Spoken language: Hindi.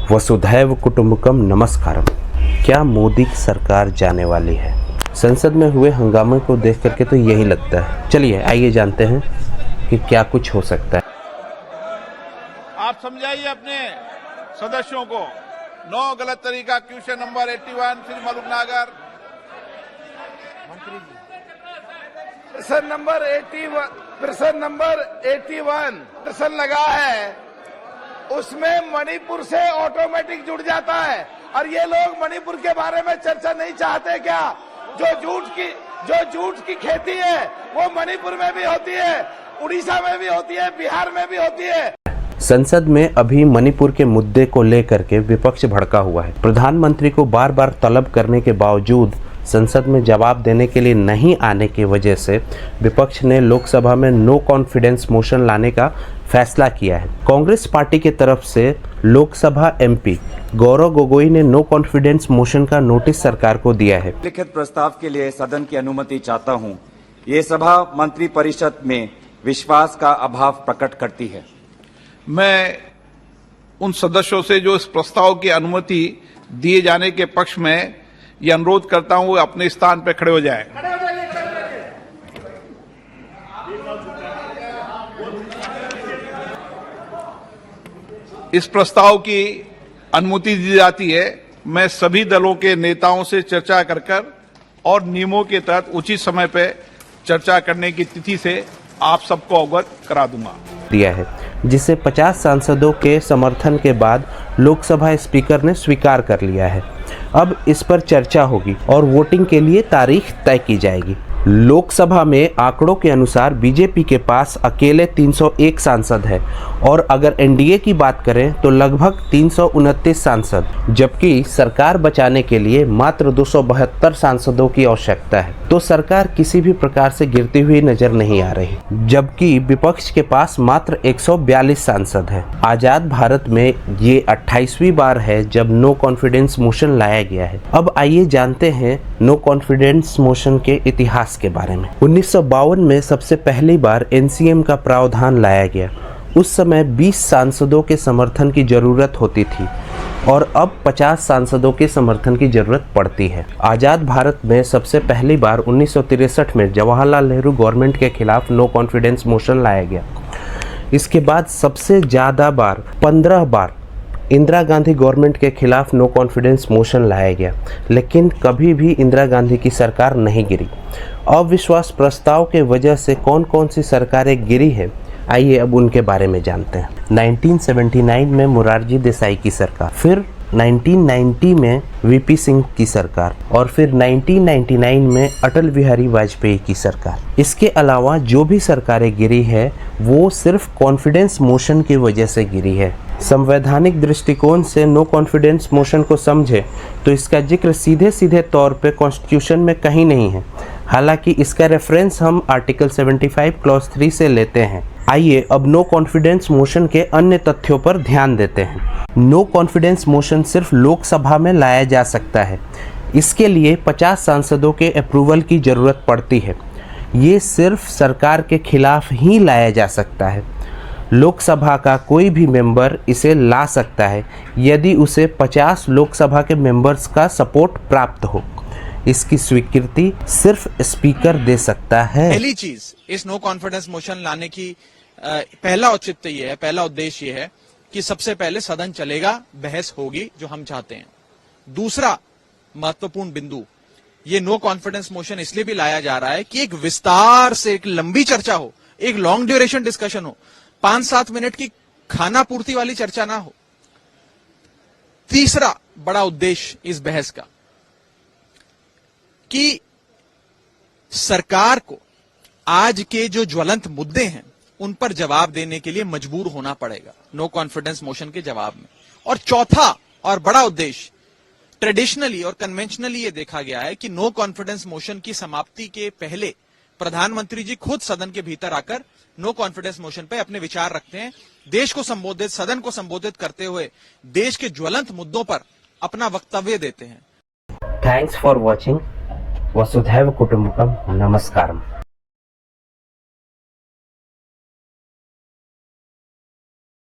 वसुधैव कुटुंबकम नमस्कारम। क्या मोदी की सरकार जाने वाली है? संसद में हुए हंगामे को देख करके तो यही लगता है। चलिए आइए जानते हैं कि क्या कुछ हो सकता है। आप समझाइए अपने सदस्यों को। नो गलत तरीका। Question number 81 Shri Maluknagar. प्रश्न नंबर 81 प्रश्न लगा है, उसमें मणिपुर से ऑटोमेटिक जुड़ जाता है और ये लोग मणिपुर के बारे में चर्चा नहीं चाहते क्या? जो जूट की खेती है वो मणिपुर में भी होती है, उड़ीसा में भी होती है, बिहार में भी होती है। संसद में अभी मणिपुर के मुद्दे को लेकर के विपक्ष भड़का हुआ है। प्रधानमंत्री को बार बार तलब करने के बावजूद संसद में जवाब देने के लिए नहीं आने की वजह से विपक्ष ने लोकसभा में नो कॉन्फिडेंस मोशन लाने का फैसला किया है। कांग्रेस पार्टी की तरफ से लोकसभा एमपी गौरव गोगोई ने नो कॉन्फिडेंस मोशन का नोटिस सरकार को दिया है। लिखित प्रस्ताव के लिए सदन की अनुमति चाहता हूं। ये सभा मंत्री परिषद में विश्वास का अभाव प्रकट करती है। मैं उन सदस्यों से जो इस प्रस्ताव की अनुमति दिए जाने के पक्ष में ये अनुरोध करता हूं, वो अपने स्थान पर खड़े हो जाएं। इस प्रस्ताव की अनुमति दी जाती है। मैं सभी दलों के नेताओं से चर्चा कर और नियमों के तहत उचित समय पर चर्चा करने की तिथि से आप सबको अवगत करा दूंगा। दिया है, जिसे 50 सांसदों के समर्थन के बाद लोकसभा स्पीकर ने स्वीकार कर लिया है। अब इस पर चर्चा होगी और वोटिंग के लिए तारीख तय की जाएगी। लोकसभा में आंकड़ों के अनुसार बीजेपी के पास अकेले 301 सांसद है और अगर एनडीए की बात करें तो लगभग 329 सांसद, जबकि सरकार बचाने के लिए मात्र 272 सांसदों की आवश्यकता है। तो सरकार किसी भी प्रकार से गिरती हुई नजर नहीं आ रही, जबकि विपक्ष के पास मात्र 142 सांसद है। आजाद भारत में ये 28वीं बार है जब नो कॉन्फिडेंस मोशन लाया गया है। अब आइए जानते हैं नो कॉन्फिडेंस मोशन के इतिहास के बारे में। 1952 में सबसे पहली बार एनसीएम का प्रावधान लाया गया। उस समय 20 सांसदों के समर्थन की जरूरत होती थी और अब 50 सांसदों के समर्थन की जरूरत पड़ती है। आजाद भारत में सबसे पहली बार 1963 में जवाहरलाल नेहरू गवर्नमेंट के खिलाफ नो कॉन्फिडेंस मोशन लाया गया। इसके बाद सबसे ज्यादा बार 15 बार इंदिरा गांधी गवर्नमेंट के खिलाफ नो कॉन्फिडेंस मोशन लाया गया, लेकिन कभी भी इंदिरा गांधी की सरकार नहीं गिरी। अविश्वास प्रस्ताव के वजह से कौन कौन सी सरकारें गिरी है, आइए अब उनके बारे में जानते हैं। 1979 में मोरारजी देसाई की सरकार, फिर 1990 में वीपी सिंह की सरकार और फिर 1999 में अटल बिहारी वाजपेयी की सरकार। इसके अलावा जो भी सरकारें गिरी है वो सिर्फ कॉन्फिडेंस मोशन की वजह से गिरी है। संवैधानिक दृष्टिकोण से नो कॉन्फिडेंस मोशन को समझे तो इसका जिक्र सीधे सीधे तौर पे कॉन्स्टिट्यूशन में कहीं नहीं है। हालांकि इसका रेफरेंस हम आर्टिकल 75 क्लॉज 3 से लेते हैं। आइए अब नो कॉन्फिडेंस मोशन के अन्य तथ्यों पर ध्यान देते हैं। नो कॉन्फिडेंस मोशन सिर्फ लोकसभा में लाया जा सकता है। इसके लिए 50 सांसदों के अप्रूवल की जरूरत पड़ती है। ये सिर्फ सरकार के खिलाफ ही लाया जा सकता है। लोकसभा का कोई भी मेंबर इसे ला सकता है यदि उसे 50 लोकसभा के मेंबर्स का सपोर्ट प्राप्त हो। इसकी स्वीकृति सिर्फ स्पीकर दे सकता है। पहली चीज इस नो कॉन्फिडेंस मोशन लाने की पहला औचित्य ये है, पहला उद्देश्य ये है कि सबसे पहले सदन चलेगा, बहस होगी जो हम चाहते हैं। दूसरा महत्वपूर्ण बिंदु, ये नो कॉन्फिडेंस मोशन इसलिए भी लाया जा रहा है कि एक विस्तार से एक लंबी चर्चा हो, एक लॉन्ग ड्यूरेशन डिस्कशन हो, 5-7 मिनट की खाना पूर्ति वाली चर्चा ना हो। तीसरा बड़ा उद्देश्य इस बहस का कि सरकार को आज के जो ज्वलंत मुद्दे हैं उन पर जवाब देने के लिए मजबूर होना पड़ेगा नो कॉन्फिडेंस मोशन के जवाब में। और चौथा और बड़ा उद्देश्य, ट्रेडिशनली और कन्वेंशनली ये देखा गया है कि नो कॉन्फिडेंस मोशन की समाप्ति के पहले प्रधानमंत्री जी खुद सदन के भीतर आकर नो कॉन्फिडेंस मोशन पे अपने विचार रखते हैं, देश को संबोधित, सदन को संबोधित करते हुए देश के ज्वलंत मुद्दों पर अपना वक्तव्य देते हैं। Thanks for watching. वसुधैव कुटुंबकम नमस्कारम।